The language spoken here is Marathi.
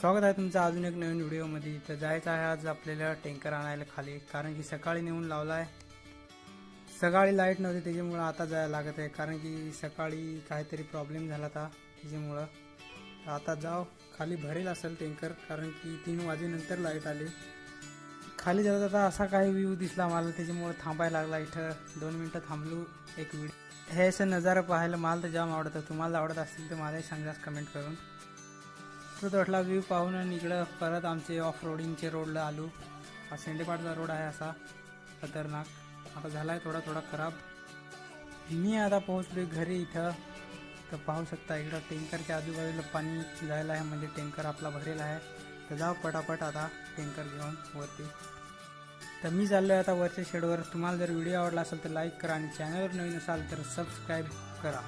स्वागत आहे तुमचं अजून एक नवीन व्हिडिओमध्ये। तर जायचं आहे आज आपल्याला टँकर आणायला खाली, कारण की सकाळी नेऊन लावला आहे। सकाळी लाईट नव्हती त्याच्यामुळं आता जायला लागत आहे, कारण की सकाळी काहीतरी प्रॉब्लेम झाला था त्याच्यामुळं। आता जाव खाली भरेल असेल टँकर, कारण की 3 वाजेनंतर लाईट आली। खाली जाता जाता असा काही व्ह्यू दिसला मला, त्याच्यामुळं थांबायला लागला। इथं 2 मिनटं थांबलो एक व्हिडिओ। हे असं नजारा पाहायला मला तर जाम आवडतं। तुम्हाला आवडत असतील तर मलाही सांगा कमेंट करून। तो तटला व्ह्यू पाहून आणि इकडं परत आमचे ऑफ रोडिंगचे रोडला आलो। हा सेंडेपाडचा रोड आहे असा खतरनाक, आता झाला आहे थोडा थोडा खराब। मी आता पोहोचलो घरी इथं। तर पाहू शकता इकडं टँकरच्या आजूबाजूला पाणी जायला आहे, म्हणजे टँकर आपला भरेला आहे। तर जाऊ पटापट आता टँकर घेऊन वरती। तर मी चाललो आहे आता वरच्या शेडवर। तुम्हाला जर व्हिडिओ आवडला असेल तर लाईक करा आणि चॅनलवर नवीन असाल तर सबस्क्राईब करा।